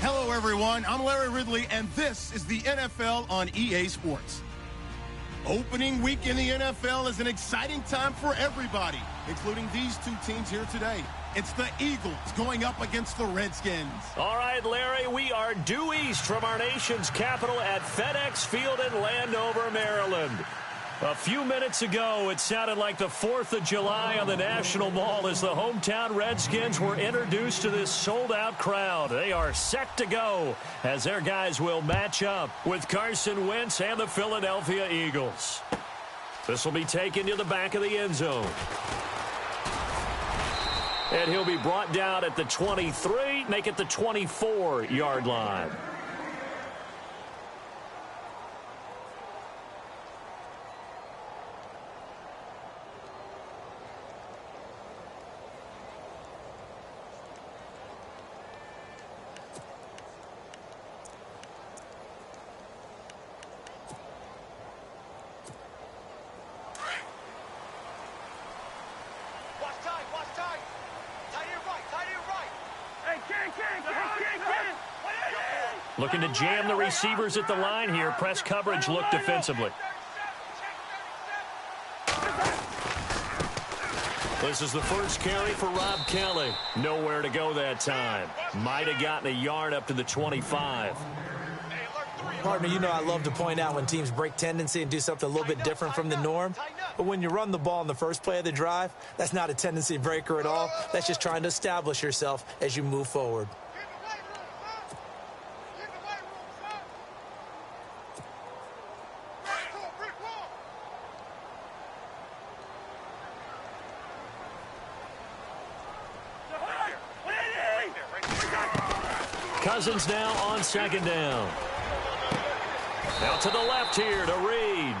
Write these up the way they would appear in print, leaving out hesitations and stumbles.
Hello, everyone. I'm Larry Ridley, and this is the NFL on EA Sports. Opening week in the NFL is an exciting time for everybody, including these two teams here today. It's the Eagles going up against the Redskins. All right, Larry, we are due east from our nation's capital at FedEx Field in Landover, Maryland. A few minutes ago, it sounded like the 4th of July on the National Mall as the hometown Redskins were introduced to this sold-out crowd. They are set to go as their guys will match up with Carson Wentz and the Philadelphia Eagles. This will be taken to the back of the end zone. And he'll be brought down at the 23, make it the 24-yard line. Looking to jam the receivers at the line here. Press coverage look defensively. This is the first carry for Rob Kelly. Nowhere to go that time. Might have gotten a yard up to the 25. Partner, you know I love to point out when teams break tendency and do something a little bit different from the norm. But when you run the ball in the first play of the drive, that's not a tendency breaker at all. That's just trying to establish yourself as you move forward. Cousins now on second down. Out to the left here to Reed.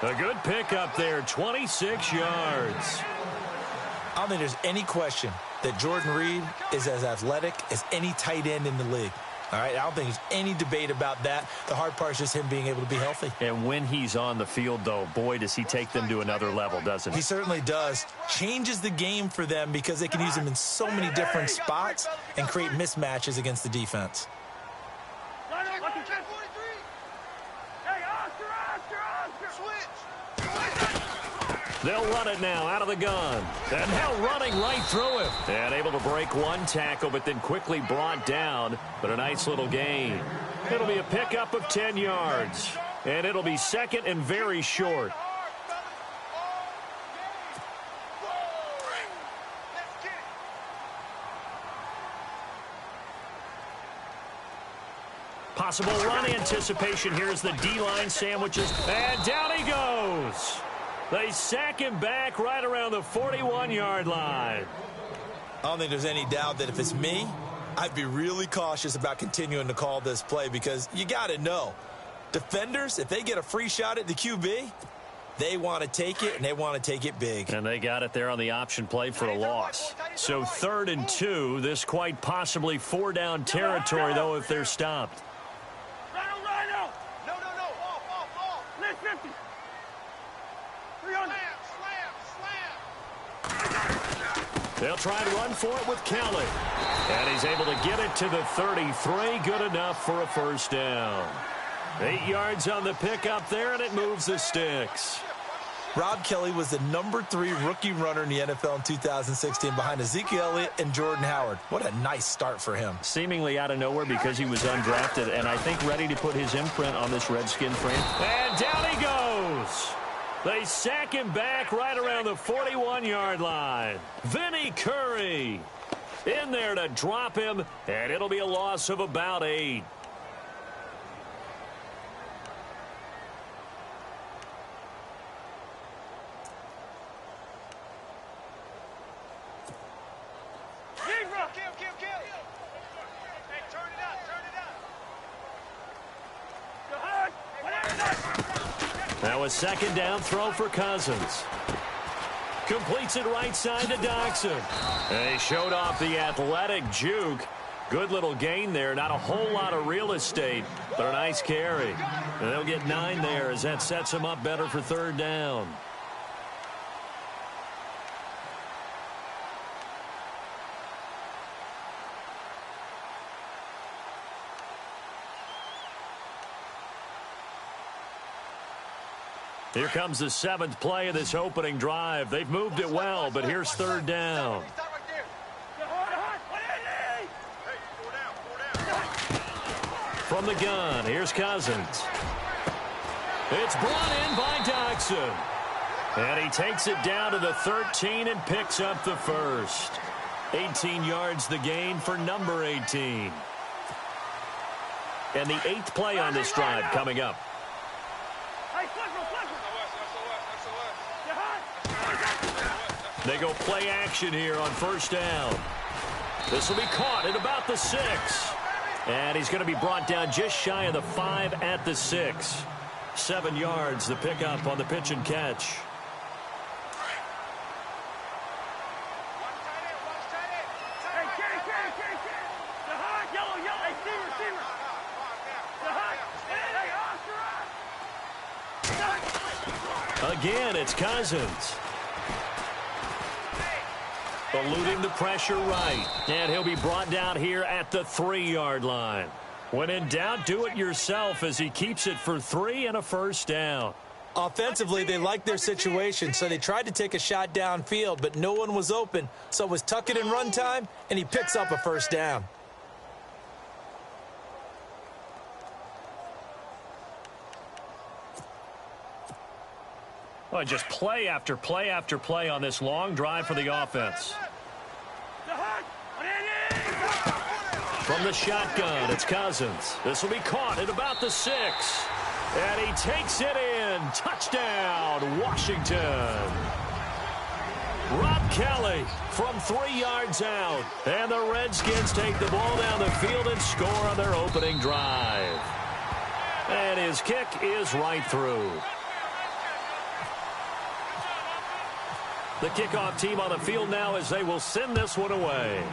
A good pickup there, 26 yards. I don't think there's any question that Jordan Reed is as athletic as any tight end in the league. All right, I don't think there's any debate about that. The hard part is just him being able to be healthy. And when he's on the field, though, boy, does he take them to another level, doesn't he? He certainly does. Changes the game for them because they can use him in so many different spots and create mismatches against the defense. They'll run it now out of the gun. And now running right through him. And able to break one tackle, but then quickly brought down. But a nice little gain. It'll be a pickup of 10 yards. And it'll be second and very short. Possible run anticipation here as the D-line sandwiches. And down he goes. They sack him back right around the 41-yard line. I don't think there's any doubt that if it's me, I'd be really cautious about continuing to call this play because you got to know, defenders, if they get a free shot at the QB, they want to take it, and they want to take it big. And they got it there on the option play for a loss. So 3rd and 2, this quite possibly 4-down territory, though, if they're stopped. They'll try and run for it with Kelly. And he's able to get it to the 33. Good enough for a first down. 8 yards on the pickup there, and it moves the sticks. Rob Kelly was the #3 rookie runner in the NFL in 2016 behind Ezekiel Elliott and Jordan Howard. What a nice start for him. Seemingly out of nowhere because he was undrafted, and I think ready to put his imprint on this Redskin frame. And down he goes. They sack him back right around the 41-yard line. Vinny Curry in there to drop him, and it'll be a loss of about 8. Now a second down throw for Cousins. Completes it right side to Doxson. And he showed off the athletic juke. Good little gain there. Not a whole lot of real estate, but a nice carry. And they'll get 9 there as that sets them up better for third down. Here comes the 7th play of this opening drive. They've moved it well, but here's third down. From the gun, here's Cousins. It's brought in by Doxson. And he takes it down to the 13 and picks up the first. 18 yards the gain for number 18. And the 8th play on this drive coming up. They go play action here on first down. This will be caught at about the 6. And he's going to be brought down just shy of the 5 at the 6. 7 yards, the pickup on the pitch and catch. Again, it's Cousins. Eluding the pressure right. And he'll be brought down here at the 3-yard line. When in doubt, do it yourself as he keeps it for 3 and a first down. Offensively, they liked their situation, so they tried to take a shot downfield, but no one was open. So it was tuck it and run time, and he picks up a first down. Well, just play after play after play on this long drive for the offense. From the shotgun, it's Cousins. This will be caught at about the 6. And he takes it in. Touchdown, Washington. Rob Kelly from 3 yards out. And the Redskins take the ball down the field and score on their opening drive. And his kick is right through. The kickoff team on the field now as they will send this one away.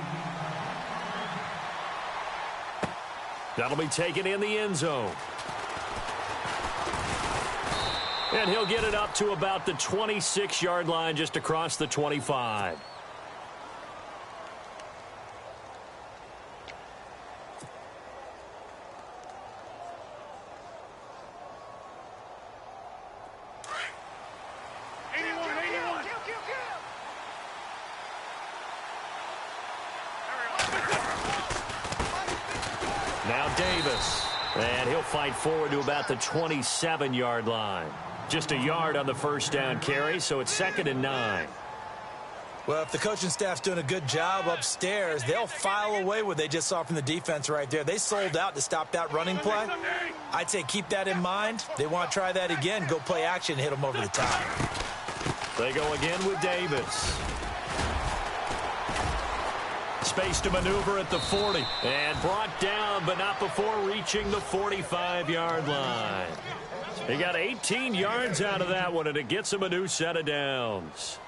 That'll be taken in the end zone. And he'll get it up to about the 26-yard line just across the 25. Now Davis, and he'll fight forward to about the 27-yard line. Just a yard on the first down carry, so it's 2nd and 9. Well, if the coaching staff's doing a good job upstairs, they'll file away what they just saw from the defense right there. They sold out to stop that running play. I'd say keep that in mind. They want to try that again, go play action, hit them over the top. They go again with Davis. Space to maneuver at the 40. And brought down, but not before reaching the 45-yard line. He got 18 yards out of that one, and it gets him a new set of downs.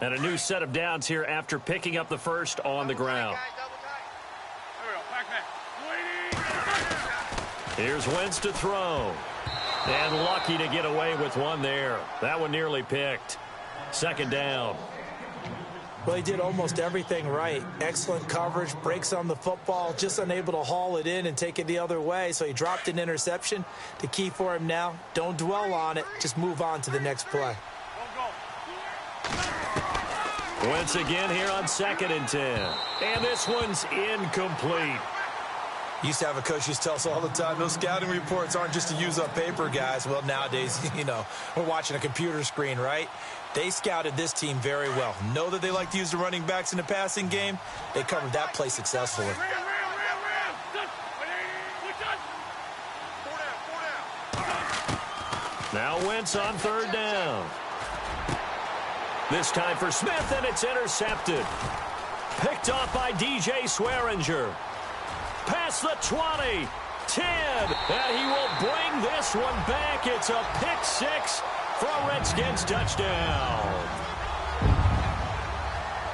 And a new set of downs here after picking up the first on the ground. Here's Wentz to throw. And lucky to get away with one there. That one nearly picked. 2nd down. Well, he did almost everything right. Excellent coverage, breaks on the football, just unable to haul it in and take it the other way. So he dropped an interception. The key for him now, don't dwell on it. Just move on to the next play. Wentz again here on 2nd and 10. And this one's incomplete. Used to have a coach who used to tell us all the time, those scouting reports aren't just to use up paper, guys. Well, nowadays, we're watching a computer screen, right? They scouted this team very well. Know that they like to use the running backs in the passing game. They covered that play successfully. Now Wentz on 3rd down. This time for Smith, and it's intercepted. Picked off by DJ Swearinger. Past the 20, 10, and he will bring this one back. It's a pick 6 for a Redskins touchdown.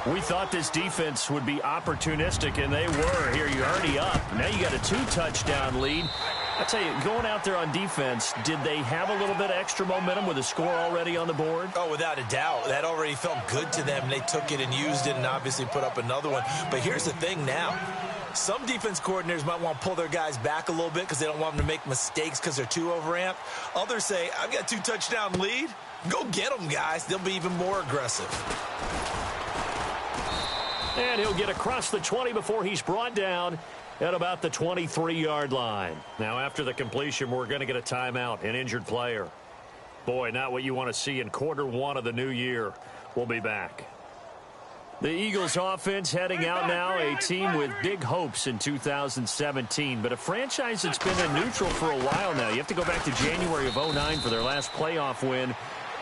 We thought this defense would be opportunistic, and they were. Here, you're already up. Now you got a 2-touchdown lead. I tell you, going out there on defense, did they have a little bit of extra momentum with a score already on the board? Oh, without a doubt. That already felt good to them. They took it and used it and obviously put up another one. But here's the thing now. Some defense coordinators might want to pull their guys back a little bit because they don't want them to make mistakes because they're too overamped. Others say, I've got a 2-touchdown lead. Go get them, guys. They'll be even more aggressive. And he'll get across the 20 before he's brought down at about the 23-yard line. Now, after the completion, we're going to get a timeout, an injured player. Boy, not what you want to see in quarter one of the new year. We'll be back. The Eagles offense heading out now, a team with big hopes in 2017, but a franchise that's been in neutral for a while now. You have to go back to January of 2009 for their last playoff win.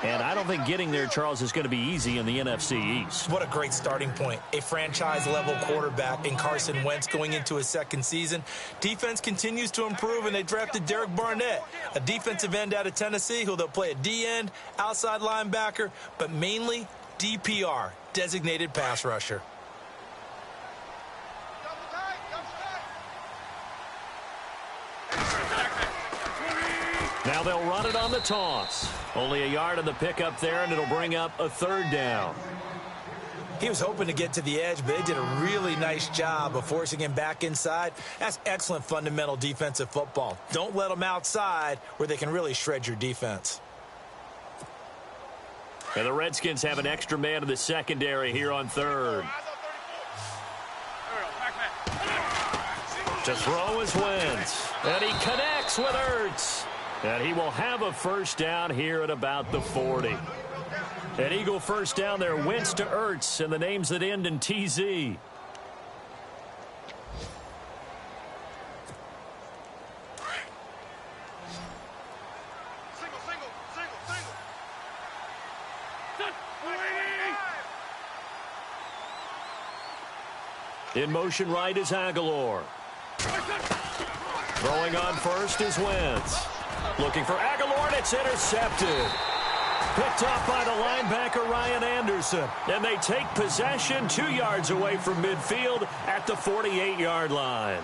And I don't think getting there, Charles, is going to be easy in the NFC East. What a great starting point. A franchise-level quarterback in Carson Wentz going into his second season. Defense continues to improve, and they drafted Derek Barnett, a defensive end out of Tennessee, who they'll play a D-end, outside linebacker, but mainly DPR, designated pass rusher. Now they'll run it on the toss. Only a yard on the pickup there, and it'll bring up a 3rd down. He was hoping to get to the edge, but they did a really nice job of forcing him back inside. That's excellent fundamental defensive football. Don't let them outside where they can really shred your defense. And the Redskins have an extra man in the secondary here on 3rd. To throw is Wentz. And he connects with Ertz. And he will have a 1st down here at about the 40. An Eagle 1st down there, Wentz to Ertz, and the names that end in TZ. In motion right is Aguilar. Throwing on first is Wentz. Looking for Aguilar, and it's intercepted. Picked off by the linebacker, Ryan Anderson. And they take possession 2 yards away from midfield at the 48-yard line.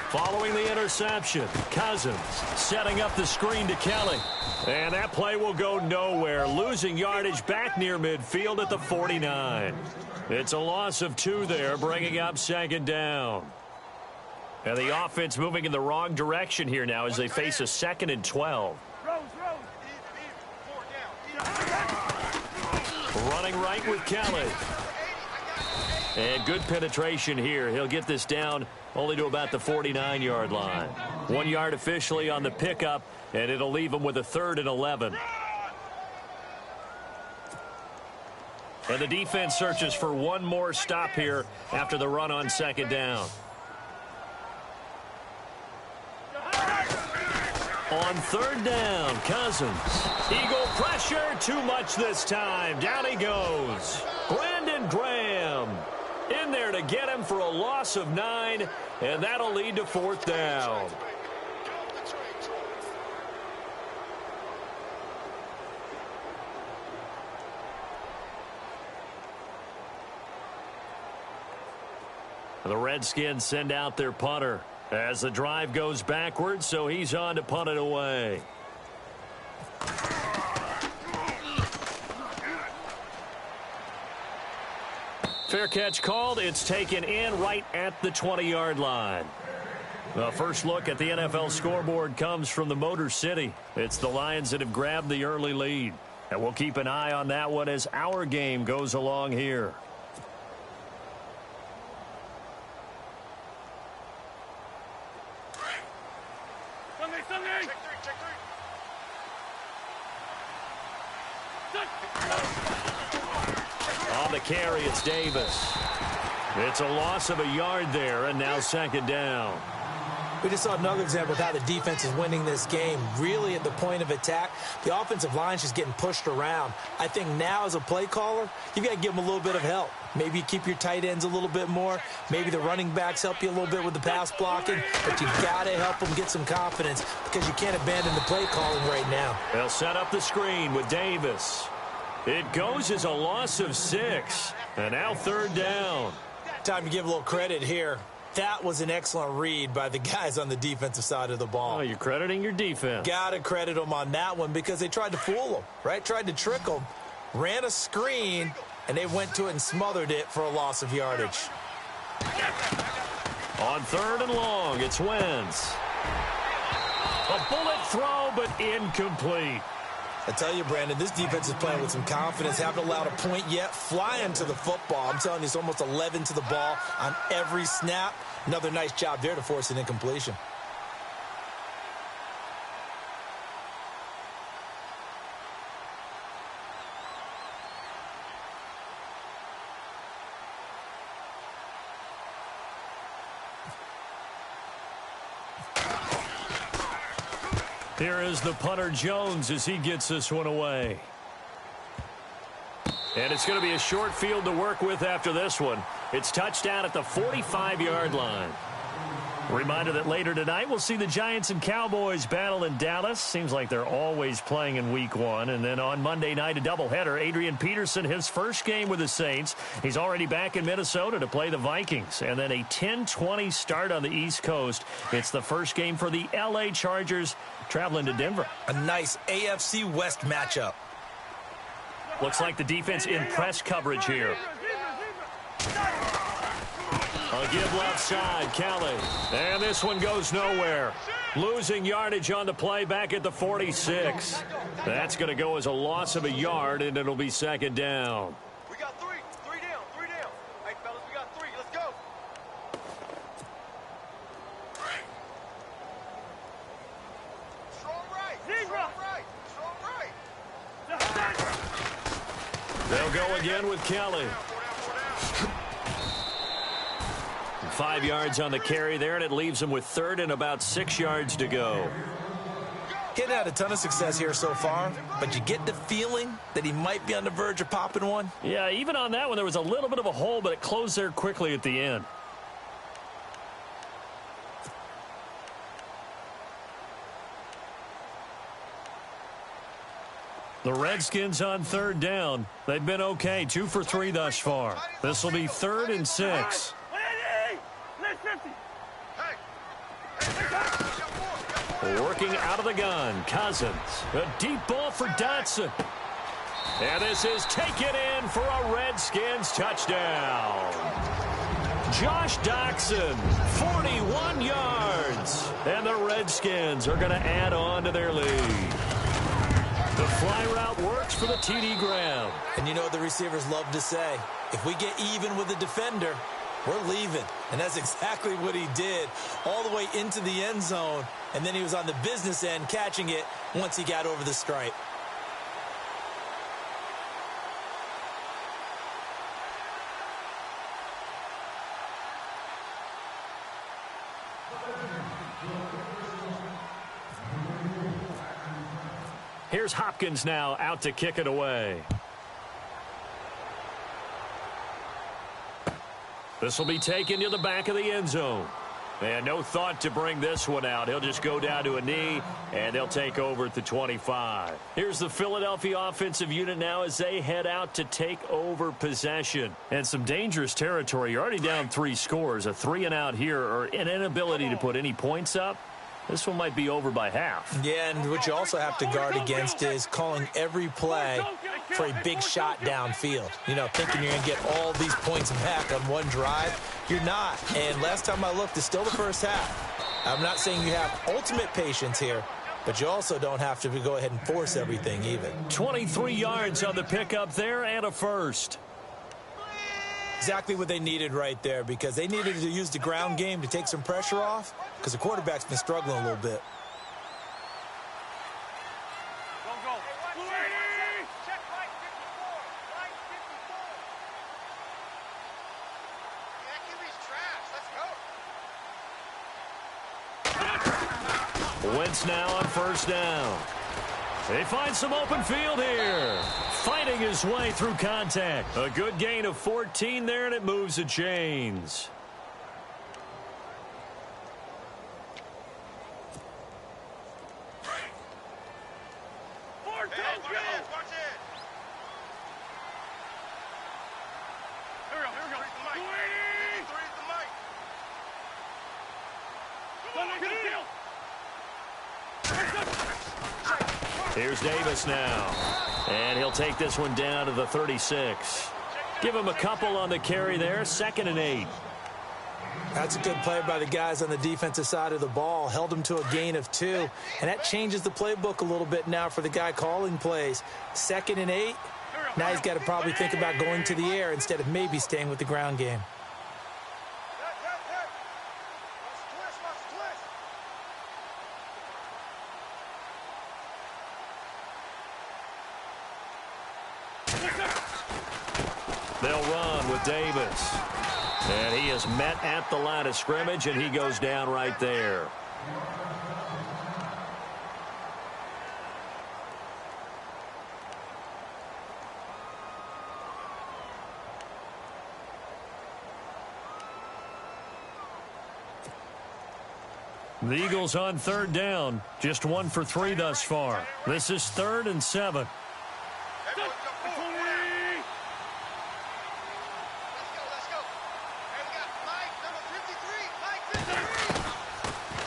Following the interception, Cousins setting up the screen to Kelly. And that play will go nowhere, losing yardage back near midfield at the 49. It's a loss of 2 there, bringing up 2nd down. And the offense moving in the wrong direction here now as they face a 2nd and 12. Running right with Kelly. And good penetration here. He'll get this down only to about the 49-yard line. 1 yard officially on the pickup, and it'll leave him with a 3rd and 11. And the defense searches for one more stop here after the run on 2nd down. On 3rd down, Cousins. Eagle pressure, too much this time. Down he goes. Brandon Graham in there to get him for a loss of 9, and that'll lead to 4th down. The Redskins send out their punter as the drive goes backwards, so he's on to punt it away. Fair catch called. It's taken in right at the 20-yard line. The first look at the NFL scoreboard comes from the Motor City. It's the Lions that have grabbed the early lead. And we'll keep an eye on that one as our game goes along here. On the carry, it's Davis. It's a loss of a yard there, and now 2nd down. We just saw another example of how the defense is winning this game. Really at the point of attack, the offensive line's just getting pushed around. I think now as a play caller, you've got to give them a little bit of help. Maybe you keep your tight ends a little bit more. Maybe the running backs help you a little bit with the pass blocking. But you got to help them get some confidence because you can't abandon the play calling right now. They'll set up the screen with Davis. It goes as a loss of 6. And now 3rd down. Time to give a little credit here. That was an excellent read by the guys on the defensive side of the ball. Oh, you're crediting your defense. Got to credit them on that one because they tried to fool them, right? Tried to trick them. Ran a screen, and they went to it and smothered it for a loss of yardage. On 3rd and long, it's Wentz. A bullet throw, but incomplete. I tell you, Brandon, this defense is playing with some confidence. Haven't allowed a point yet. Flying to the football. I'm telling you, it's almost 11 to the ball on every snap. Another nice job there to force an incompletion. Here is the punter Jones as he gets this one away. And it's going to be a short field to work with after this one. It's touchdown at the 45-yard line. Reminder that later tonight we'll see the Giants and Cowboys battle in Dallas. Seems like they're always playing in week 1. And then on Monday night, a doubleheader. Adrian Peterson, his first game with the Saints. He's already back in Minnesota to play the Vikings. And then a 10:20 start on the East Coast. It's the first game for the L.A. Chargers traveling to Denver. A nice AFC West matchup. Looks like the defense in press coverage here. A give left side, Kelly. And this one goes nowhere. Losing yardage on the play back at the 46. That's going to go as a loss of a yard, and it'll be 2nd down. We got 3. 3 down. 3 down. Hey, fellas, we got 3. Let's go. Strong right. Strong right. Strong right. They'll go again with Kelly. 5 yards on the carry there, and it leaves them with 3rd and about 6 yards to go. He hadn't had a ton of success here so far, but you get the feeling that he might be on the verge of popping one. Yeah, even on that one, there was a little bit of a hole, but it closed there quickly at the end. The Redskins on 3rd down. They've been okay, 2 for 3 thus far. This will be 3rd and 6. Working out of the gun, Cousins. A deep ball for Dotson. And this is taken in for a Redskins touchdown. Josh Dotson, 41 yards. And the Redskins are going to add on to their lead. The fly route works for the TD Graham. And you know what the receivers love to say? If we get even with the defender, we're leaving. And that's exactly what he did all the way into the end zone. And then he was on the business end catching it once he got over the stripe. Here's Hopkins now out to kick it away. This will be taken to the back of the end zone. And no thought to bring this one out. He'll just go down to a knee, and they'll take over at the 25. Here's the Philadelphia offensive unit now as they head out to take over possession. And some dangerous territory. You're already down 3 scores. A 3-and-out here, or an inability to put any points up. This one might be over by half. Yeah, and what you also have to guard against is calling every play for a big shot downfield. You know, thinking you're going to get all these points back on one drive. You're not. And last time I looked, it's still the first half. I'm not saying you have ultimate patience here, but you also don't have to go ahead and force everything even. 23 yards on the pickup there and a first. Exactly what they needed right there, because they needed to use the ground game to take some pressure off, because the quarterback's been struggling a little bit. Wentz now on first down. They find some open field here. Fighting his way through contact. A good gain of 14 there, and it moves the chains. Here's Davis now. And he'll take this one down to the 36. Give him a couple on the carry there. 2nd and 8. That's a good play by the guys on the defensive side of the ball. Held him to a gain of 2. And that changes the playbook a little bit now for the guy calling plays. 2nd and 8. Now he's got to probably think about going to the air instead of maybe staying with the ground game. They'll run with Davis. And he is met at the line of scrimmage, and he goes down right there. The Eagles on 3rd down. Just 1 for 3 thus far. This is 3rd and 7.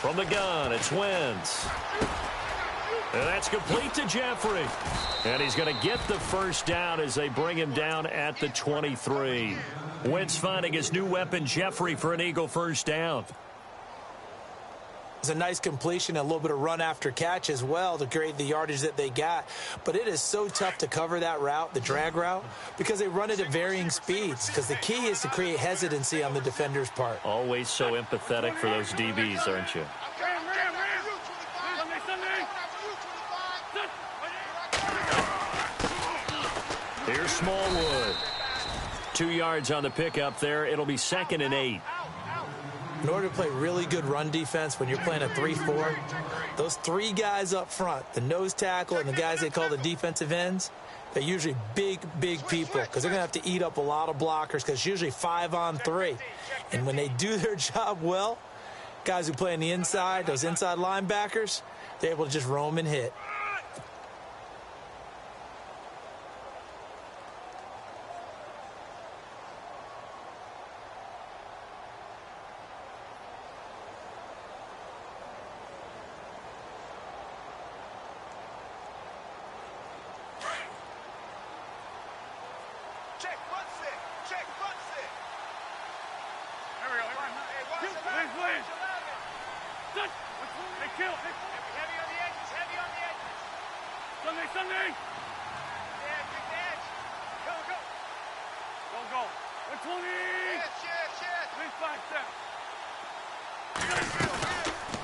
From the gun, it's Wentz. And that's complete to Jeffrey. And he's going to get the first down as they bring him down at the 23. Wentz finding his new weapon, Jeffrey, for an Eagle first down. It's a nice completion, a little bit of run after catch as well to create the yardage that they got. But it is so tough to cover that route, the drag route, because they run it at varying speeds. Because the key is to create hesitancy on the defender's part. Always so empathetic for those DBs, aren't you? Here's Smallwood. 2 yards on the pickup there. It'll be 2nd and 8. In order to play really good run defense when you're playing a 3-4, those 3 guys up front, the nose tackle and the guys they call the defensive ends, they're usually big, big people because they're going to have to eat up a lot of blockers because it's usually 5 on 3. And when they do their job well, guys who play on the inside, those inside linebackers, they're able to just roam and hit.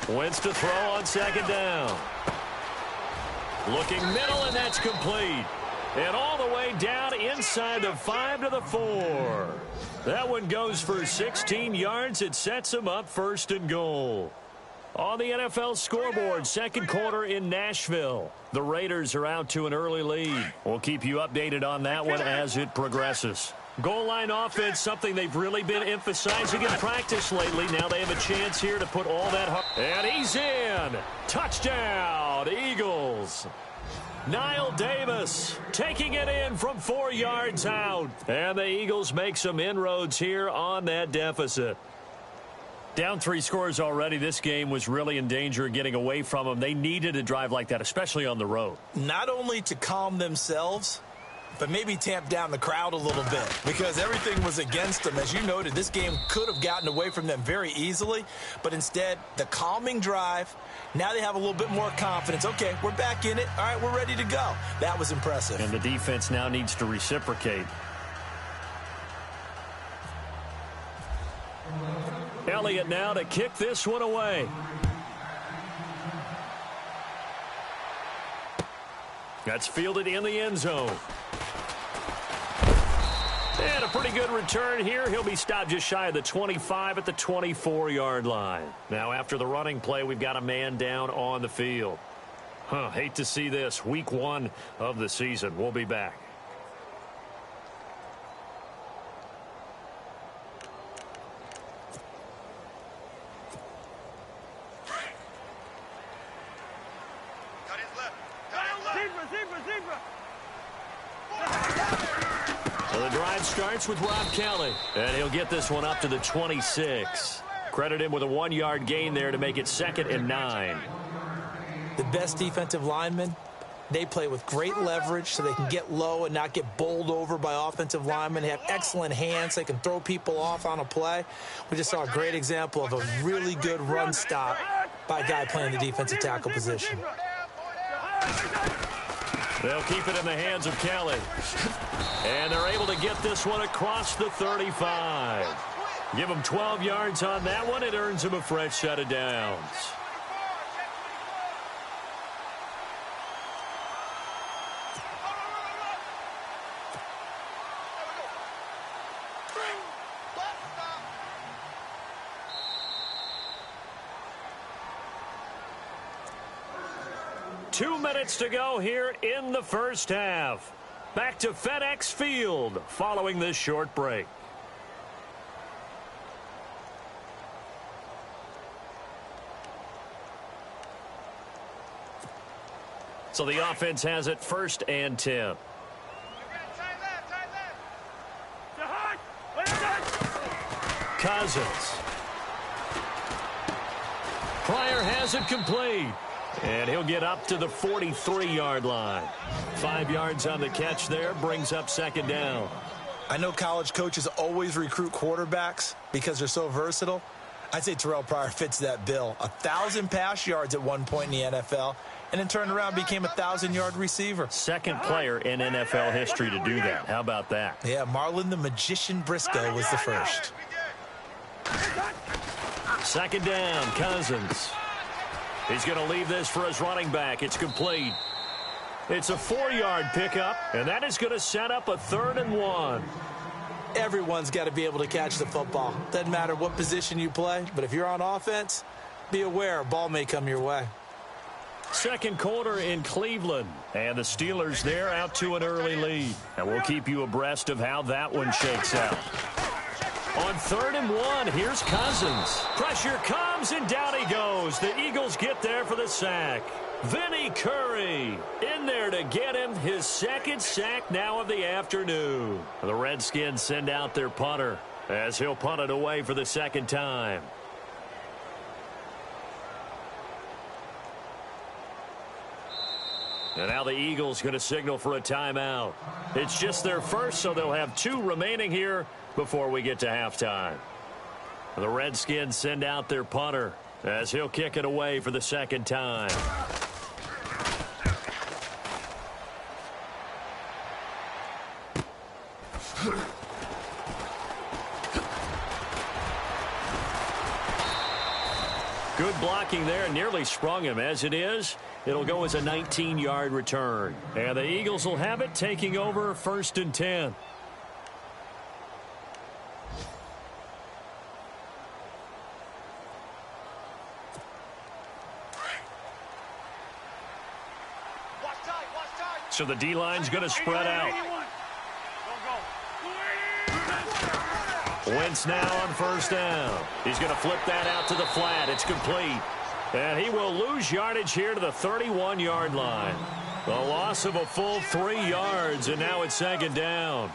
Wentz to throw on 2nd down. Looking middle, and that's complete. And all the way down inside the 5 to the 4. That one goes for 16 yards. It sets him up 1st and goal. On the NFL scoreboard, 2nd quarter in Nashville. The Raiders are out to an early lead. We'll keep you updated on that one as it progresses. Goal line offense, something they've really been emphasizing in practice lately. Now they have a chance here to put all that hard. And he's in. Touchdown, Eagles. Knile Davis taking it in from 4 yards out. And the Eagles make some inroads here on that deficit. Down 3 scores already. This game was really in danger of getting away from them. They needed a drive like that, especially on the road. Not only to calm themselves, but maybe tamp down the crowd a little bit because everything was against them. As you noted, this game could have gotten away from them very easily, but instead, the calming drive, now they have a little bit more confidence. Okay, we're back in it. All right, we're ready to go. That was impressive. And the defense now needs to reciprocate. Elliott now to kick this one away. That's fielded in the end zone. And a pretty good return here. He'll be stopped just shy of the 25 at the 24-yard line. Now, after the running play, we've got a man down on the field. Hate to see this. Week 1 of the season. We'll be back. So the drive starts with Rob Kelly, and he'll get this one up to the 26. Credit him with a 1-yard gain there to make it 2nd and 9. The best defensive linemen, they play with great leverage so they can get low and not get bowled over by offensive linemen. They have excellent hands. They can throw people off on a play. We just saw a great example of a really good run stop by a guy playing the defensive tackle position. They'll keep it in the hands of Kelly. And they're able to get this one across the 35. Give him 12 yards on that one. It earns him a fresh set of downs. Two minutes to go here in the first half. Back to FedEx Field following this short break. So the offense has it 1st and 10. Cousins. Pryor has it complete. And he'll get up to the 43-yard line. 5 yards on the catch there, brings up 2nd down. I know college coaches always recruit quarterbacks because they're so versatile. I'd say Terrell Pryor fits that bill. 1,000 pass yards at one point in the NFL, and then turned around and became a 1,000-yard receiver. Second player in NFL history to do that. How about that? Yeah, Marlon the Magician Briscoe was the first. 2nd down, Cousins. He's going to leave this for his running back. It's complete. It's a 4-yard pickup, and that is going to set up a 3rd and 1. Everyone's got to be able to catch the football. Doesn't matter what position you play, but if you're on offense, be aware a ball may come your way. Second quarter in Cleveland, and the Steelers there out to an early lead. And we'll keep you abreast of how that one shakes out. On 3rd and 1, here's Cousins. Pressure comes, and down he goes. The Eagles get there for the sack. Vinny Curry in there to get him his 2nd sack now of the afternoon. The Redskins send out their punter as he'll punt it away for the 2nd time. And now the Eagles going to signal for a timeout. It's just their first, so they'll have 2 remaining here before we get to halftime. The Redskins send out their punter as he'll kick it away for the 2nd time. Good blocking there, nearly sprung him. As it is, it'll go as a 19-yard return. And the Eagles will have it, taking over 1st and 10. So the D-line's going to spread out. Wentz now on 1st down. He's going to flip that out to the flat. It's complete. And he will lose yardage here to the 31-yard line. The loss of a full 3 yards, and now it's 2nd down.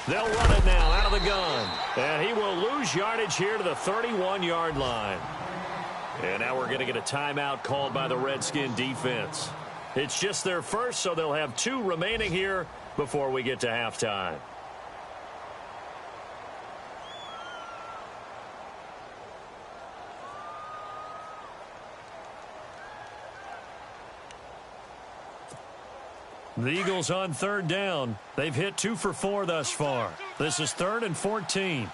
They'll run it now out of the gun. And he will lose yardage here to the 31-yard line. And now we're going to get a timeout called by the Redskin defense. It's just their first, so they'll have 2 remaining here before we get to halftime. The Eagles on third down. They've hit 2 for 4 thus far. This is 3rd and 14.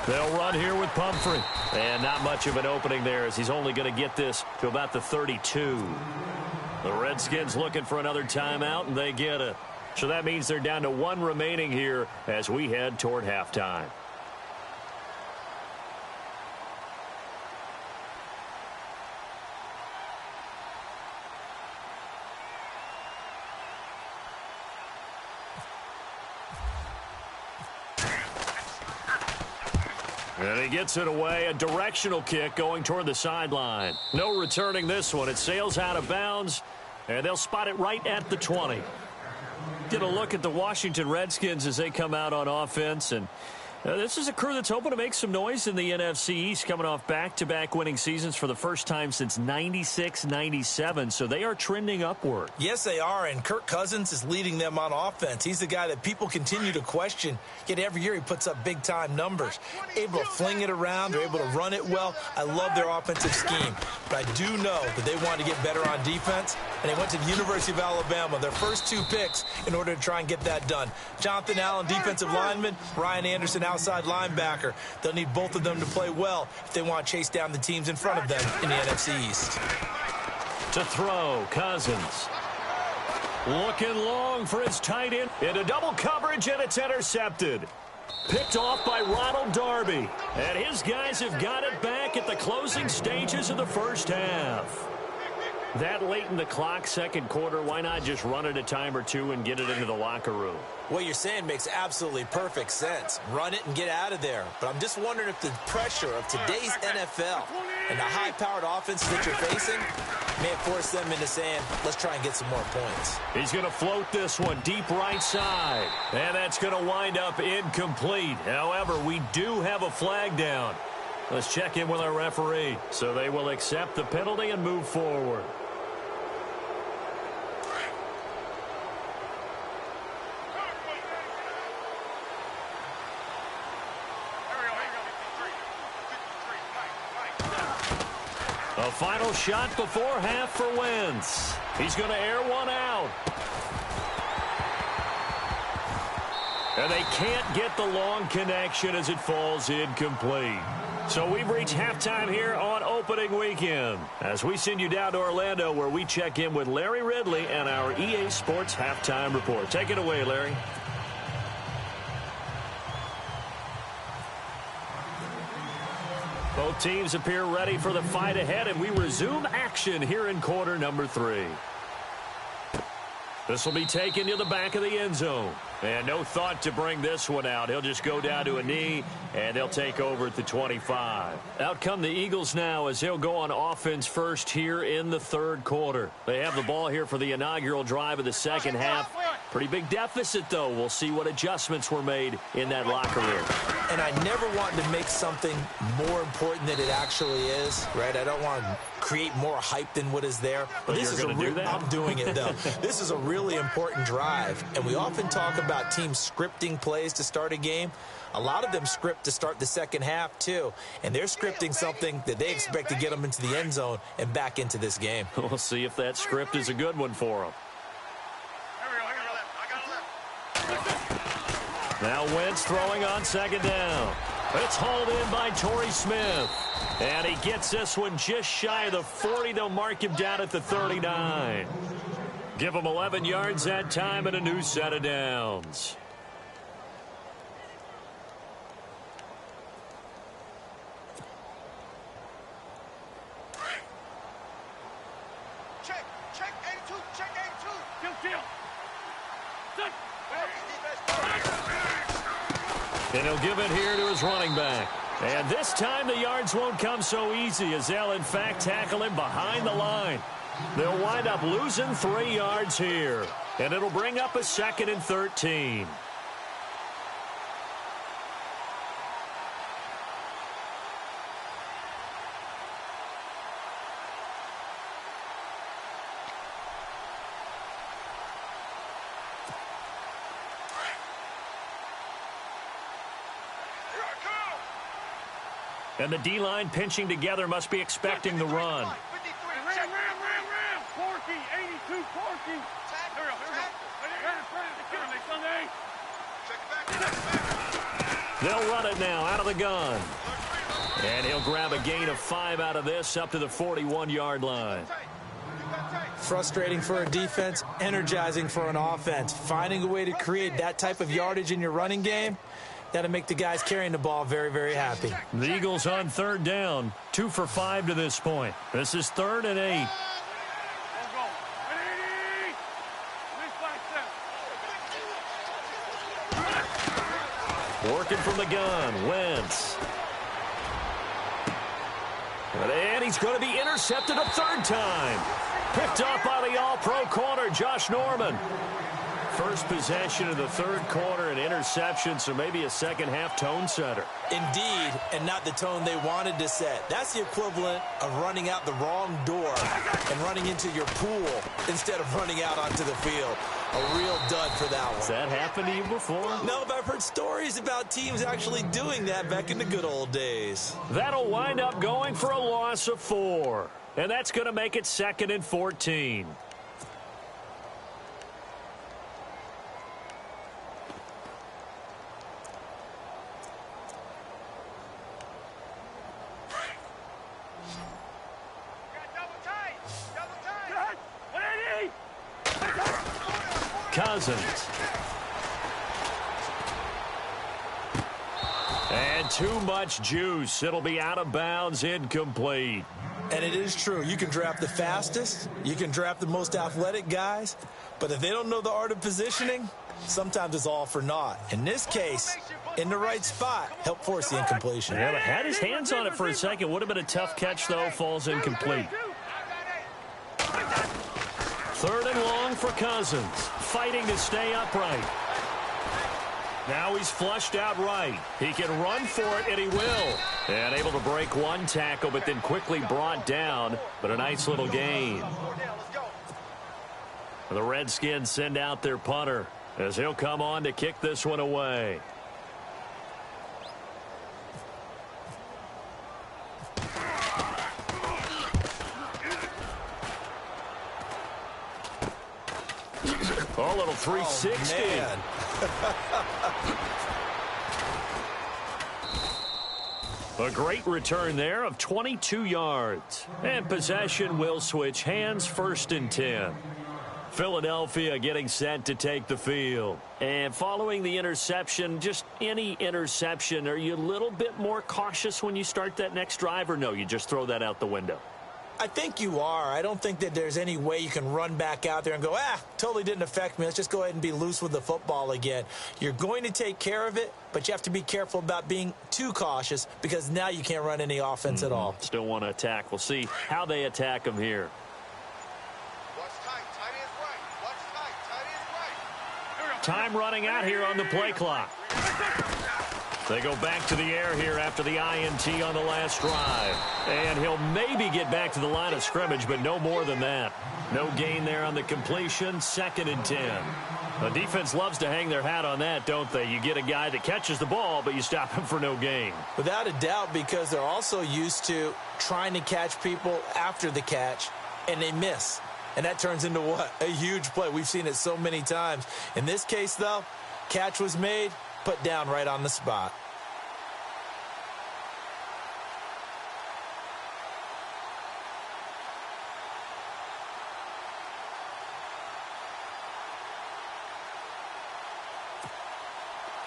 They'll run here with Pumphrey. And not much of an opening there as he's only going to get this to about the 32. The Redskins looking for another timeout, and they get it. So that means they're down to 1 remaining here as we head toward halftime. And he gets it away, a directional kick going toward the sideline. No returning this one. It sails out of bounds, and they'll spot it right at the 20. Get a look at the Washington Redskins as they come out on offense, and this is a crew that's hoping to make some noise in the NFC East, coming off back-to-back winning seasons for the first time since 96-97, so they are trending upward. Yes, they are, and Kirk Cousins is leading them on offense. He's the guy that people continue to question, yet every year he puts up big-time numbers. Able to fling it around, they're able to run it well. I love their offensive scheme, but I do know that they want to get better on defense, and they went to the University of Alabama, their first 2 picks, in order to try and get that done. Jonathan Allen, defensive lineman, Ryan Anderson, outside linebacker. They'll need both of them to play well if they want to chase down the teams in front of them in the NFC East. To throw, Cousins. Looking long for his tight end. Into double coverage, and it's intercepted. Picked off by Ronald Darby. And his guys have got it back at the closing stages of the first half. That late in the clock, second quarter, why not just run it a time or 2 and get it into the locker room? What you're saying makes absolutely perfect sense. Run it and get out of there. But I'm just wondering if the pressure of today's NFL and the high-powered offense that you're facing may have forced them into saying, let's try and get some more points. He's going to float this one deep right side. And that's going to wind up incomplete. However, we do have a flag down. Let's check in with our referee. So they will accept the penalty and move forward. A final shot before half for Wentz. He's going to air one out. And they can't get the long connection as it falls incomplete. So we've reached halftime here on opening weekend as we send you down to Orlando where we check in with Larry Ridley and our EA Sports Halftime Report. Take it away, Larry. Both teams appear ready for the fight ahead, and we resume action here in quarter number 3. This will be taken to the back of the end zone. And no thought to bring this one out. He'll just go down to a knee, and they'll take over at the 25. Out come the Eagles now as they'll go on offense first here in the third quarter. They have the ball here for the inaugural drive of the second half. Pretty big deficit, though. We'll see what adjustments were made in that locker room. And I never want to make something more important than it actually is, right? I don't want to create more hype than what is there. But this is I'm doing it, though. This is a really important drive, and we often talk about teams scripting plays to start a game. A lot of them script to start the second half, too. And they're scripting something that they expect to get them into the end zone and back into this game. We'll see if that script is a good one for them. Now Wentz throwing on second down. It's hauled in by Torrey Smith. And he gets this one just shy of the 40. They'll mark him down at the 39. Give him 11 yards that time and a new set of downs. Check 82, check 82. And he'll give it here to his running back. And this time the yards won't come so easy as they'll in fact tackle him behind the line. They'll wind up losing 3 yards here. And it'll bring up a 2nd and 13. And the D-line pinching together must be expecting the run. Ram. Corky, 82, Corky. Here we go. They'll run it now out of the gun. And he'll grab a gain of 5 out of this up to the 41-yard line. Frustrating for a defense, energizing for an offense. Finding a way to create that type of yardage in your running game, that'll make the guys carrying the ball very, very happy. The Eagles on third down, 2 for 5 to this point. This is 3rd and 8. Working from the gun, Wentz. And he's going to be intercepted a 3rd time. Picked up by the all-pro corner, Josh Norman. First possession of the 3rd quarter, an interception, so maybe a second-half tone setter. Indeed, and not the tone they wanted to set. That's the equivalent of running out the wrong door and running into your pool instead of running out onto the field. A real dud for that one. Has that happened to you before? No, but I've heard stories about teams actually doing that back in the good old days. That'll wind up going for a loss of 4. And that's going to make it 2nd and 14. Cousins. And too much juice. It'll be out of bounds, incomplete. And it is true. You can draft the fastest. You can draft the most athletic guys. But if they don't know the art of positioning, sometimes it's all for naught. In this case, in the right spot, help force the incompletion. Yeah, but had his hands on it for a second. Would have been a tough catch, though. Falls incomplete. 3rd and long for Cousins. Fighting to stay upright. Now he's flushed out right. He can run for it, and he will. And able to break one tackle, but then quickly brought down. But a nice little gain. The Redskins send out their punter as he'll come on to kick this one away. Oh, a little 360. A great return there of 22 yards. And possession will switch hands, 1st and 10. Philadelphia getting set to take the field. And following the interception, just any interception, are you a little bit more cautious when you start that next drive, or no, you just throw that out the window? I think you are. I don't think that there's any way you can run back out there and go, totally didn't affect me. Let's just go ahead and be loose with the football again. You're going to take care of it, but you have to be careful about being too cautious because now you can't run any offense at all. Still want to attack. We'll see how they attack them here. Time running out here on the play clock. They go back to the air here after the INT on the last drive. And he'll maybe get back to the line of scrimmage, but no more than that. No gain there on the completion, 2nd and 10. The defense loves to hang their hat on that, don't they? You get a guy that catches the ball, but you stop him for no gain. Without a doubt, because they're also used to trying to catch people after the catch, and they miss. And that turns into what? A huge play. We've seen it so many times. In this case, though, catch was made, put down right on the spot.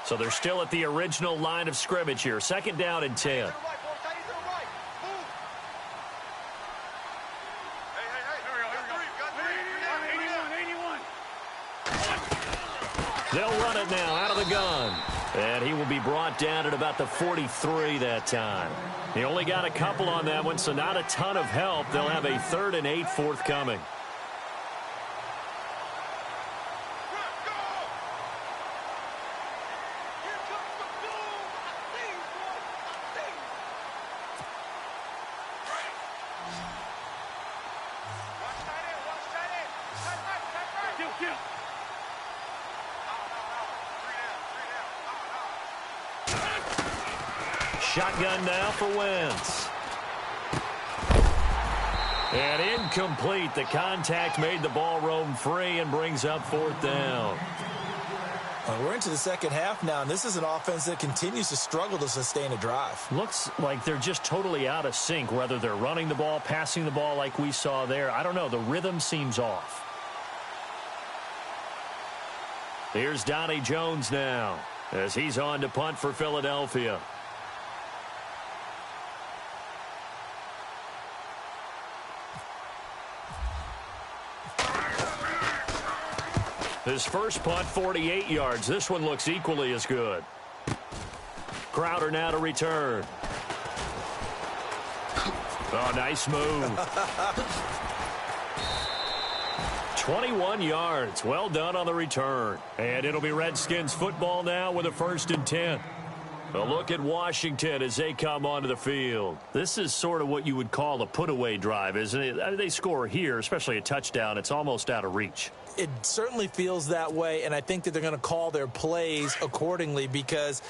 So they're still at the original line of scrimmage here. 2nd down and 10. They'll run it now out of the gun. And he will be brought down at about the 43 that time. He only got a couple on that one, so not a ton of help. They'll have a 3rd and 8 forthcoming. Shotgun now for Wentz. And incomplete. The contact made the ball roam free and brings up 4th down. We're into the second half now, and this is an offense that continues to struggle to sustain a drive. Looks like they're just totally out of sync, whether they're running the ball, passing the ball like we saw there. I don't know. The rhythm seems off. Here's Donnie Jones now as he's on to punt for Philadelphia. His first punt, 48 yards. This one looks equally as good. Crowder now to return. Oh, nice move. 21 yards. Well done on the return. And it'll be Redskins football now with a 1st and 10. A look at Washington as they come onto the field. This is sort of what you would call a put-away drive, isn't it? I mean, they score here, especially a touchdown. It's almost out of reach. It certainly feels that way, and I think that they're going to call their plays accordingly, because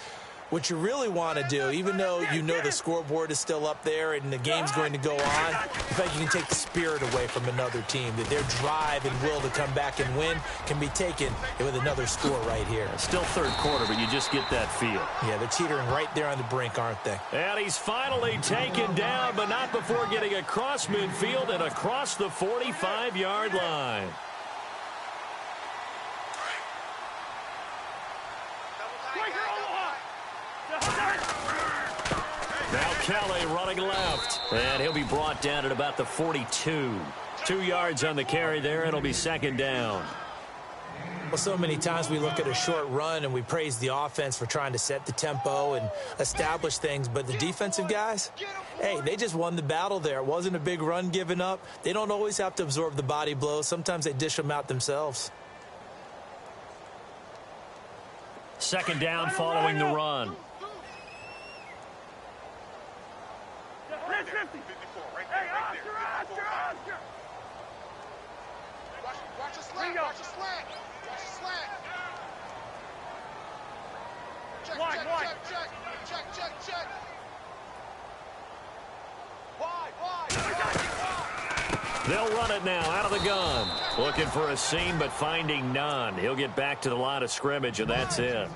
what you really want to do, even though you know the scoreboard is still up there and the game's going to go on, in fact, you can take the spirit away from another team, that their drive and will to come back and win can be taken with another score right here. Still 3rd quarter, but you just get that feel. Yeah, they're teetering right there on the brink, aren't they? And he's finally taken down, but not before getting across midfield and across the 45-yard line. Now Kelly running left, and he'll be brought down at about the 42. 2 yards on the carry there. It'll be 2nd down. Well, so many times we look at a short run and we praise the offense for trying to set the tempo and establish things, but the defensive guys, hey, they just won the battle there. It wasn't a big run given up. They don't always have to absorb the body blows. Sometimes they dish them out themselves. 2nd down following the run. Watch a slant. Watch a slant. Watch a slant. Check. Wide. They'll run it now out of the gun. Looking for a seam, but finding none. He'll get back to the line of scrimmage, and that's it.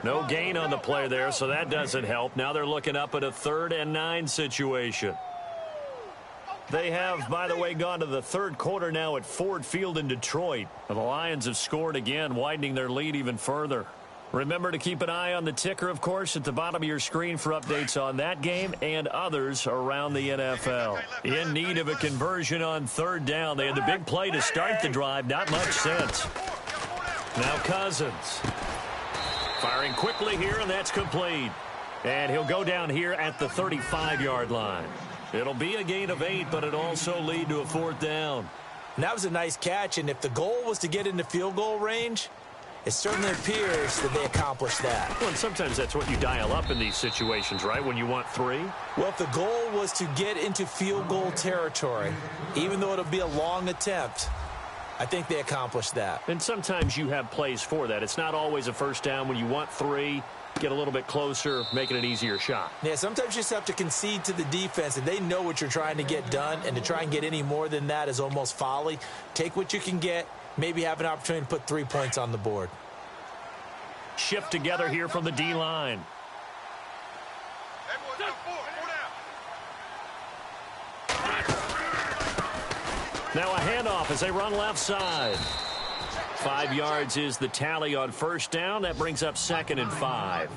No gain on the play there, so that doesn't help. Now they're looking up at a 3rd and 9 situation. They have, by the way, gone to the 3rd quarter now at Ford Field in Detroit. The Lions have scored again, widening their lead even further. Remember to keep an eye on the ticker, of course, at the bottom of your screen for updates on that game and others around the NFL. In need of a conversion on 3rd down. They had the big play to start the drive. Not much sense. Now Cousins. Firing quickly here, and that's complete. And he'll go down here at the 35-yard line. It'll be a gain of 8, but it'll also lead to a 4th down. And that was a nice catch, and if the goal was to get into field goal range, it certainly appears that they accomplished that. Well, and sometimes that's what you dial up in these situations, right, when you want 3? Well, if the goal was to get into field goal territory, even though it'll be a long attempt, I think they accomplished that. And sometimes you have plays for that. It's not always a 1st down. When you want 3, get a little bit closer, making an easier shot. Yeah, sometimes you just have to concede to the defense, and they know what you're trying to get done, and to try and get any more than that is almost folly. Take what you can get, maybe have an opportunity to put 3 points on the board. Shift together here from the D-line. Now a handoff as they run left side. 5 yards is the tally on 1st down. That brings up 2nd and 5.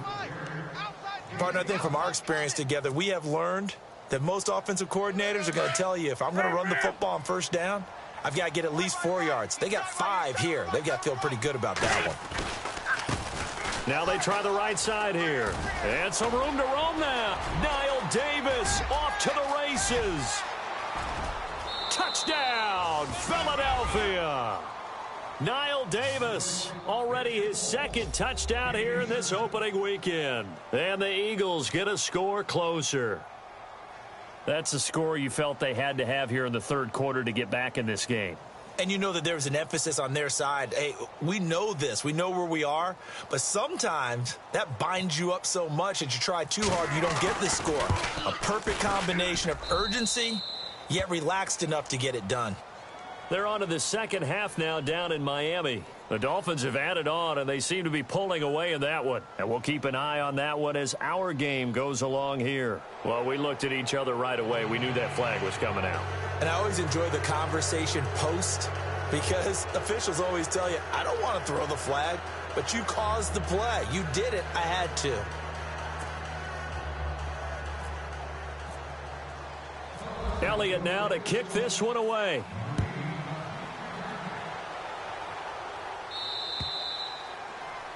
Partner, I think from our experience together, we have learned that most offensive coordinators are going to tell you, if I'm going to run the football on 1st down, I've got to get at least 4 yards. They got 5 here. They've got to feel pretty good about that one. Now they try the right side here. And some room to roam now. Niall Davis off to the races. Touchdown, Philadelphia. Niall Davis, already his 2nd touchdown here in this opening weekend. And the Eagles get a score closer. That's a score you felt they had to have here in the 3rd quarter to get back in this game. And you know that there's an emphasis on their side. Hey, we know this. We know where we are. But sometimes that binds you up so much that you try too hard, you don't get the score. A perfect combination of urgency, yet relaxed enough to get it done. They're on to the second half now down in Miami. The Dolphins have added on, and they seem to be pulling away in that one. And we'll keep an eye on that one as our game goes along here. Well, we looked at each other right away. We knew that flag was coming out. And I always enjoy the conversation post because officials always tell you, I don't want to throw the flag, but you caused the play. You did it. I had to. Elliott now to kick this one away.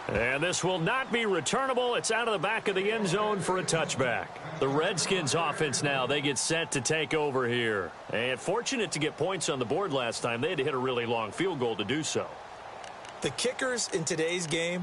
And this will not be returnable. It's out of the back of the end zone for a touchback. The Redskins offense now, they get set to take over here. And fortunate to get points on the board last time. They had to hit a really long field goal to do so. The kickers in today's game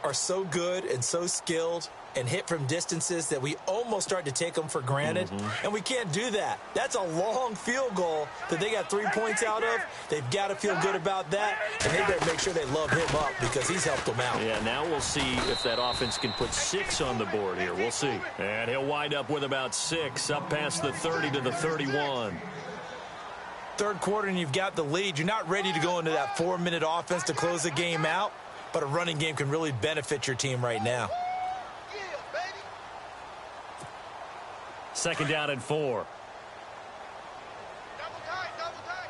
are so good and so skilled and hit from distances that we almost start to take them for granted. And we can't do that. That's a long field goal that they got 3 points out of. They've got to feel good about that, and they better make sure they love him up because he's helped them out. Yeah, now we'll see if that offense can put 6 on the board here. We'll see. And he'll wind up with about 6, up past the 30 to the 31. Third quarter, and you've got the lead. You're not ready to go into that 4-minute offense to close the game out, but a running game can really benefit your team right now. Second down and 4. Double tight, double tight.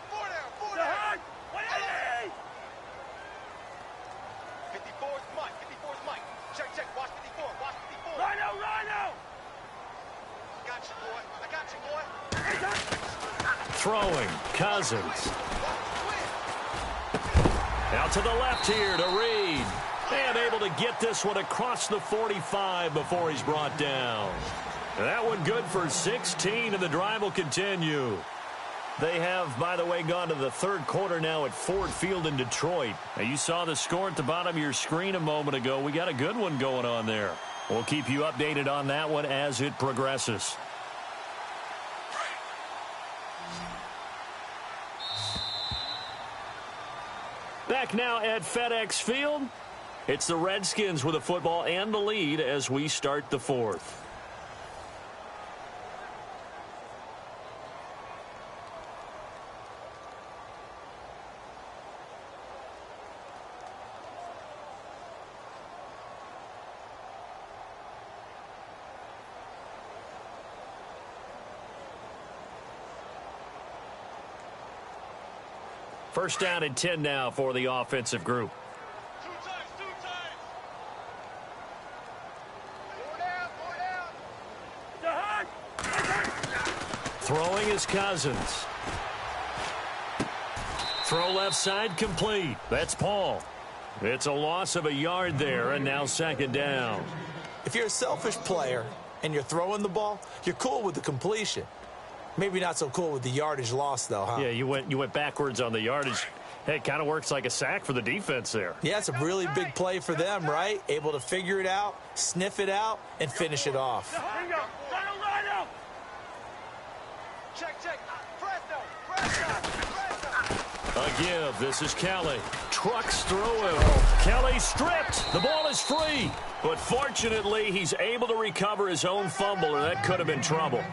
4 down. 54 is Mike, 54 is Mike. Check, watch 54, watch 54. Rhino. I got you, boy. Throwing, Cousins. Out to the left here to Reed. And able to get this one across the 45 before he's brought down. That one good for 16, and the drive will continue. They have, by the way, gone to the third quarter now at Ford Field in Detroit. Now, you saw the score at the bottom of your screen a moment ago. We got a good one going on there. We'll keep you updated on that one as it progresses. Back now at FedEx Field. It's the Redskins with the football and the lead as we start the fourth. First down and 10 now for the offensive group. Throwing is Cousins. Throw left side complete. That's Paul. It's a loss of a yard there, and now second down. If you're a selfish player and you're throwing the ball, you're cool with the completion. Maybe not so cool with the yardage loss, though, huh? Yeah, you went backwards on the yardage. Hey, it kind of works like a sack for the defense there. Yeah, it's a really big play for them, right? Able to figure it out, sniff it out, and finish it off. Rhino. Check. Presto. A give. This is Kelly. Trucks through him. Kelly stripped. The ball is free. But fortunately, he's able to recover his own fumble, and that could have been trouble.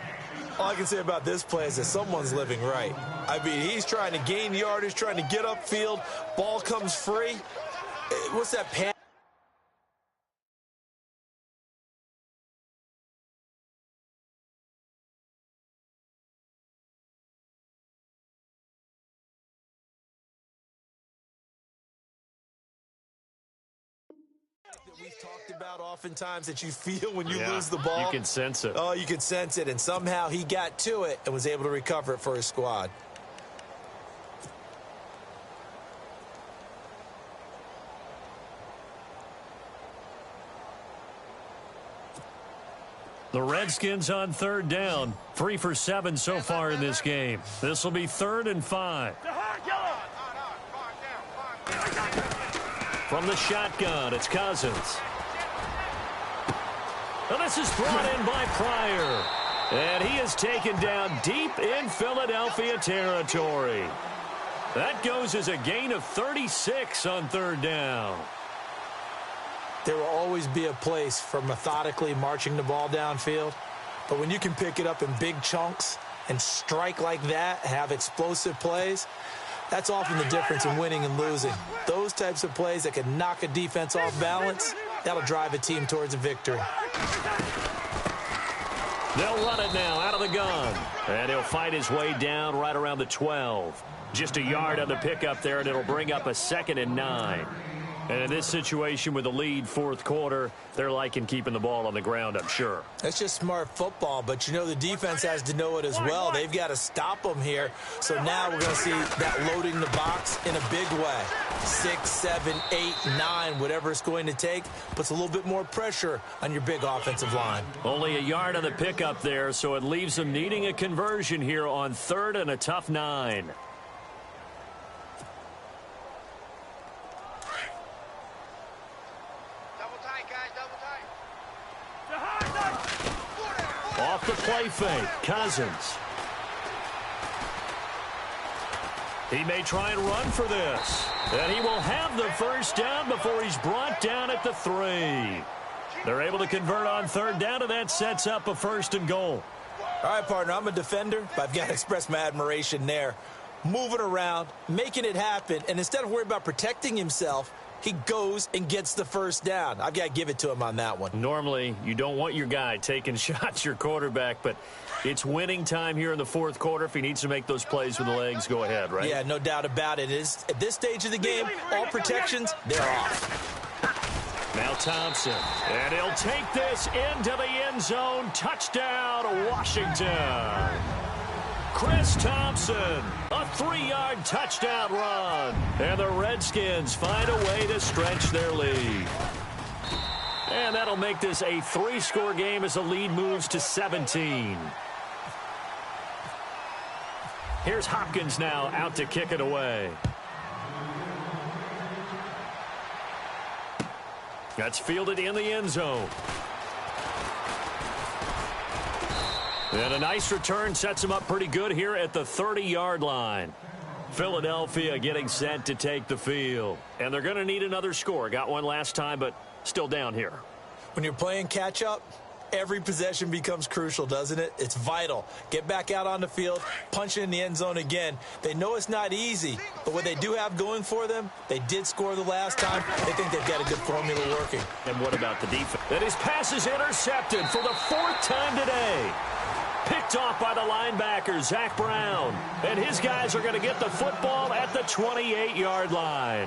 All I can say about this play is that someone's living right. I mean, he's trying to gain yardage, trying to get upfield. Ball comes free. What's that pass? That we've talked about oftentimes that you feel when you lose the ball. You can sense it. Oh, you can sense it, and somehow he got to it and was able to recover it for his squad. The Redskins on third down. 3 for 7 so far in this game. This will be 3rd and 5. From the shotgun, it's Cousins. And this is brought in by Pryor. And he is taken down deep in Philadelphia territory. That goes as a gain of 36 on third down. There will always be a place for methodically marching the ball downfield. But when you can pick it up in big chunks and strike like that, have explosive plays, that's often the difference in winning and losing. Those types of plays that can knock a defense off balance, that'll drive a team towards a victory. They'll run it now out of the gun. And he'll fight his way down right around the 12. Just a yard on the pickup there, and it'll bring up a 2nd and 9. And in this situation with the lead fourth quarter, they're liking keeping the ball on the ground, I'm sure. That's just smart football, but you know the defense has to know it as well. They've got to stop them here. So now we're going to see that loading the box in a big way. 6, 7, 8, 9, whatever it's going to take, puts a little bit more pressure on your big offensive line. Only a yard on the pickup there, so it leaves them needing a conversion here on 3rd and a tough 9. Off the play fake, Cousins. He may try and run for this. And he will have the first down before he's brought down at the 3. They're able to convert on 3rd down, and that sets up a 1st and goal. All right, partner, I'm a defender, but I've got to express my admiration there. Moving around, making it happen, and instead of worrying about protecting himself, he goes and gets the first down. I've got to give it to him on that one. Normally, you don't want your guy taking shots, your quarterback, but it's winning time here in the fourth quarter. If he needs to make those plays with the legs, go ahead, right? Yeah, no doubt about it. At this stage of the game, all protections, they're off. Now Thompson, and he'll take this into the end zone. Touchdown, Washington. Chris Thompson, a 3-yard touchdown run. And the Redskins find a way to stretch their lead. And that'll make this a 3-score game as the lead moves to 17. Here's Hopkins now out to kick it away. That's fielded in the end zone. And a nice return sets him up pretty good here at the 30-yard line. Philadelphia getting set to take the field. And they're going to need another score. Got one last time, but still down here. When you're playing catch-up, every possession becomes crucial, doesn't it? It's vital. Get back out on the field, punch it in the end zone again. They know it's not easy, but what they do have going for them, they did score the last time. They think they've got a good formula working. And what about the defense? And his pass is intercepted for the 4th time today. Picked off by the linebacker, Zach Brown. And his guys are going to get the football at the 28-yard line.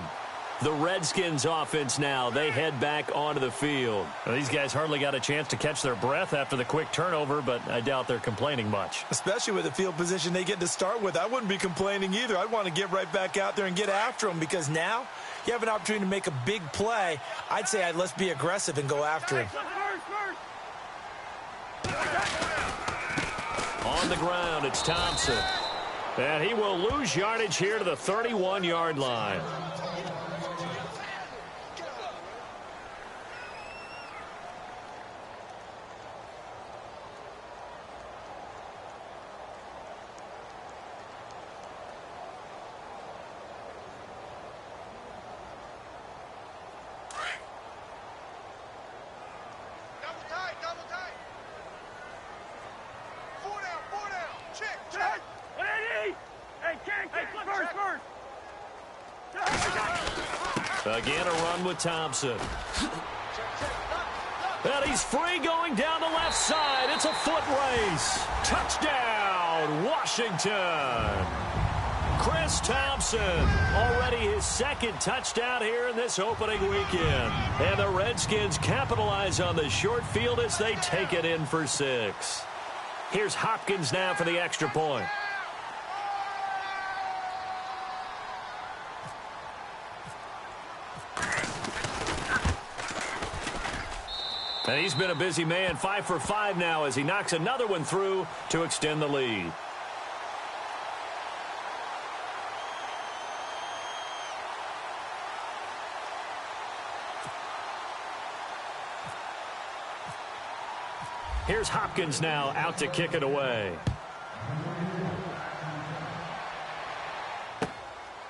The Redskins offense now, they head back onto the field. Well, these guys hardly got a chance to catch their breath after the quick turnover, but I doubt they're complaining much. Especially with the field position they get to start with. I wouldn't be complaining either. I'd want to get right back out there and get after them because now you have an opportunity to make a big play. I'd say let's be aggressive and go after him. On the ground, it's Thompson. And he will lose yardage here to the 31-yard line. Again, a run with Thompson. And he's free going down the left side. It's a foot race. Touchdown, Washington. Chris Thompson, already his 2nd touchdown here in this opening weekend. And the Redskins capitalize on the short field as they take it in for 6. Here's Hopkins now for the extra point. And he's been a busy man, 5 for 5 now as he knocks another one through to extend the lead. Here's Hopkins now out to kick it away.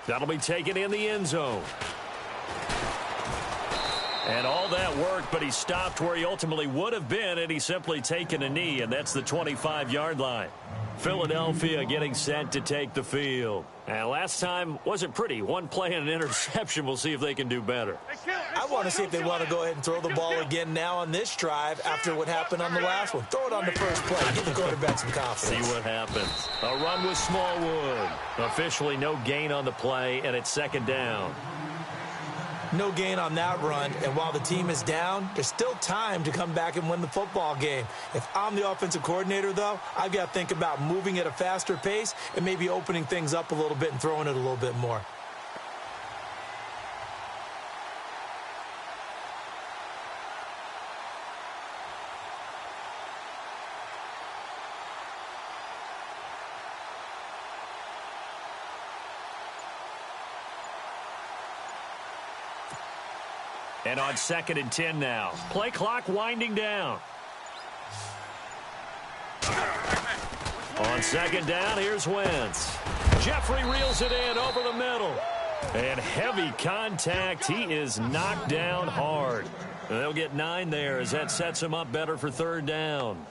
That'll be taken in the end zone. And all that worked, but he stopped where he ultimately would have been, and he's simply taken a knee, and that's the 25-yard line. Philadelphia getting set to take the field. And last time wasn't pretty. One play and an interception. We'll see if they can do better. I want to see if they want to go ahead and throw the ball again now on this drive after what happened on the last one. Throw it on the first play. Give the quarterback some confidence. See what happens. A run with Smallwood. Officially no gain on the play, and it's second down. No gain on that run, and while the team is down, there's still time to come back and win the football game. If I'm the offensive coordinator, though, I've got to think about moving at a faster pace and maybe opening things up a little bit and throwing it a little bit more. And on 2nd and 10 now. Play clock winding down. On 2nd down, here's Wentz. Jeffrey reels it in over the middle. And heavy contact. He is knocked down hard. They'll get 9 there as that sets him up better for 3rd down.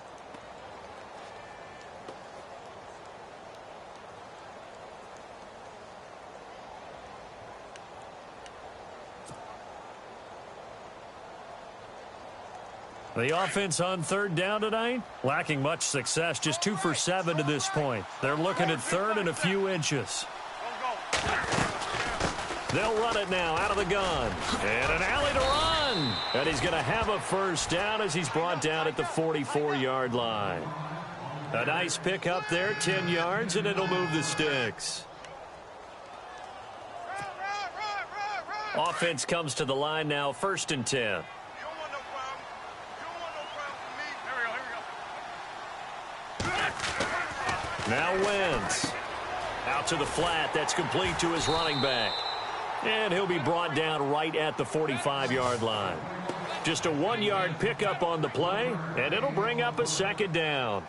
The offense on 3rd down tonight, lacking much success, just 2 for 7 to this point. They're looking at 3rd and a few inches. They'll run it now out of the gun. And an alley to run. And he's going to have a first down as he's brought down at the 44-yard line. A nice pick up there, 10 yards, and it'll move the sticks. Offense comes to the line now, 1st and 10. Now Wentz. Out to the flat. That's complete to his running back. And he'll be brought down right at the 45-yard line. Just a 1-yard pickup on the play, and it'll bring up a 2nd down.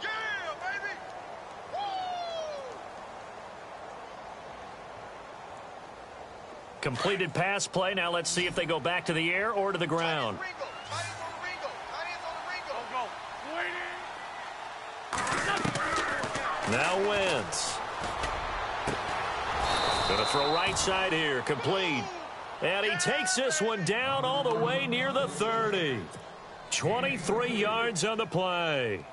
Yeah, baby! Woo! Completed pass play. Now let's see if they go back to the air or to the ground. Now Wentz. Going to throw right side here. Complete. And he takes this one down all the way near the 30. 23 yards on the play.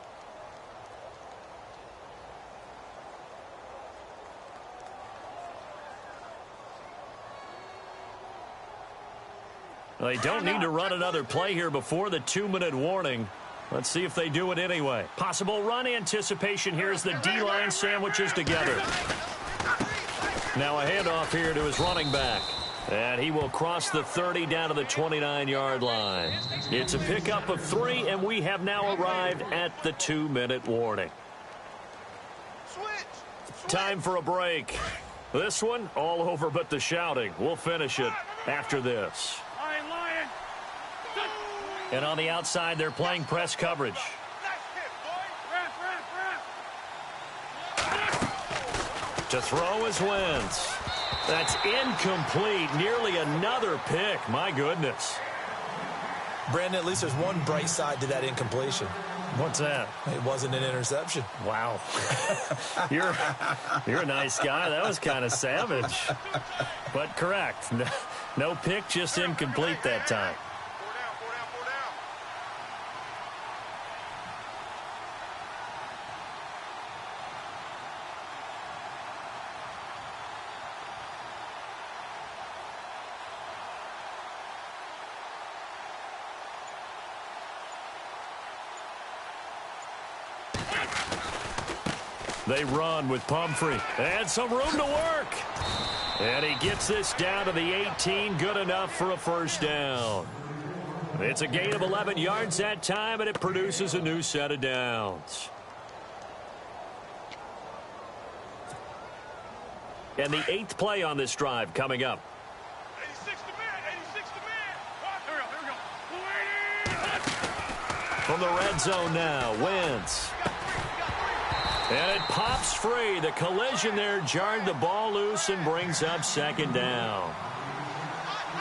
They don't need to run another play here before the 2-minute warning. Let's see if they do it anyway. Possible run anticipation here as the D-line sandwiches together. Now a handoff here to his running back. And he will cross the 30 down to the 29-yard line. It's a pickup of 3, and we have now arrived at the 2-minute warning. Time for a break. This one, all over but the shouting. We'll finish it after this. And on the outside, they're playing press coverage. To throw is Wentz. That's incomplete. Nearly another pick. My goodness. Brandon, at least there's one bright side to that incompletion. What's that? It wasn't an interception. Wow. You're a nice guy. That was kind of savage. But correct. No pick, just incomplete that time. They run with Pumphrey. And some room to work. And he gets this down to the 18. Good enough for a first down. It's a gain of 11 yards that time, and it produces a new set of downs. And the 8th play on this drive coming up. 86 to man, 86 to man. Here we go. From the red zone now, Wentz. And it pops free. The collision there jarred the ball loose and brings up second down.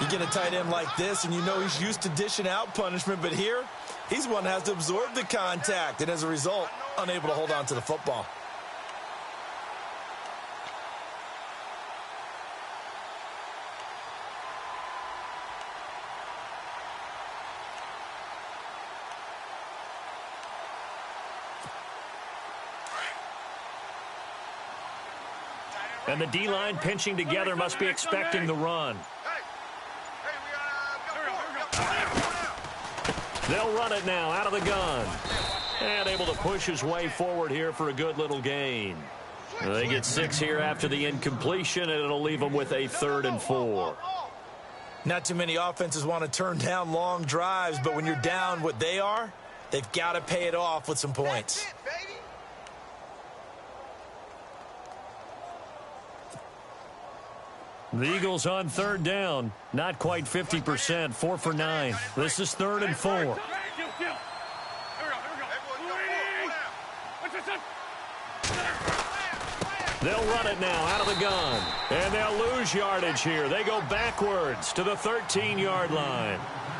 You get a tight end like this, and you know he's used to dishing out punishment, but here, he's one that has to absorb the contact, and as a result, unable to hold on to the football. And the D-line pinching together must be expecting the run. They'll run it now out of the gun. And able to push his way forward here for a good little gain. They get 6 here after the incompletion, and it'll leave them with a 3rd and 4. Not too many offenses want to turn down long drives, but when you're down what they are, they've got to pay it off with some points. The Eagles on 3rd down. Not quite 50%. 4 for 9. This is 3rd and 4. They'll run it now out of the gun. And they'll lose yardage here. They go backwards to the 13-yard line.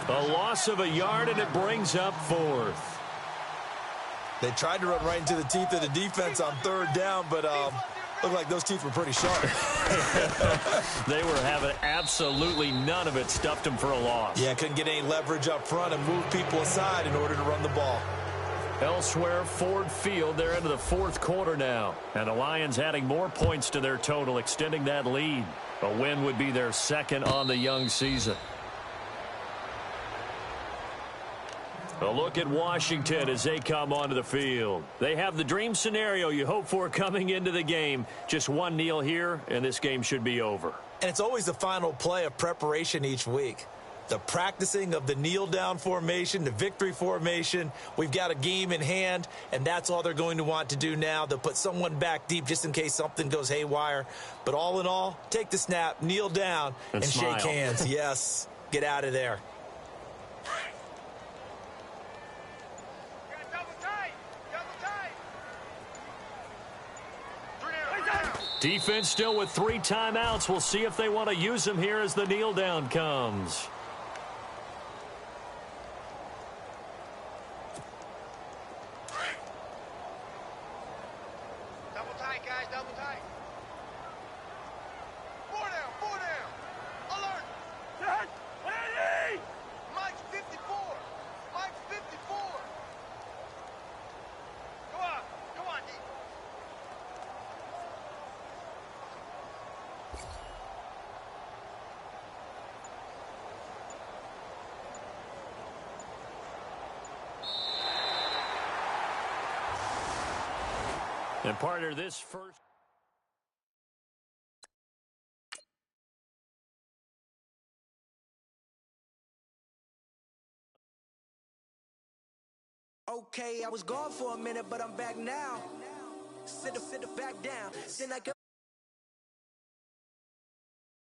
A loss of a yard, and it brings up 4th. They tried to run right into the teeth of the defense on 3rd down, but looked like those teeth were pretty sharp. They were having absolutely none of it. Stuffed them for a loss. Yeah, couldn't get any leverage up front and move people aside in order to run the ball. Elsewhere, Ford Field, they're into the 4th quarter now. And the Lions adding more points to their total, extending that lead. A win would be their 2nd on the young season. A look at Washington as they come onto the field. They have the dream scenario you hope for coming into the game. Just one kneel here, and this game should be over. And it's always the final play of preparation each week. The practicing of the kneel-down formation, the victory formation. We've got a game in hand, and that's all they're going to want to do now. They'll put someone back deep just in case something goes haywire. But all in all, take the snap, kneel down, and shake hands. Yes, get out of there. Defense still with 3 timeouts. We'll see if they want to use them here as the kneel down comes. Double tight, guys, double tight. 4 down, 4 down. Alert. Set. Ready. Mike's 54. Mike's 54. Go on, D. And partner, this first... Okay, I was gone for a minute, but I'm back now. Sit back down. Then I go.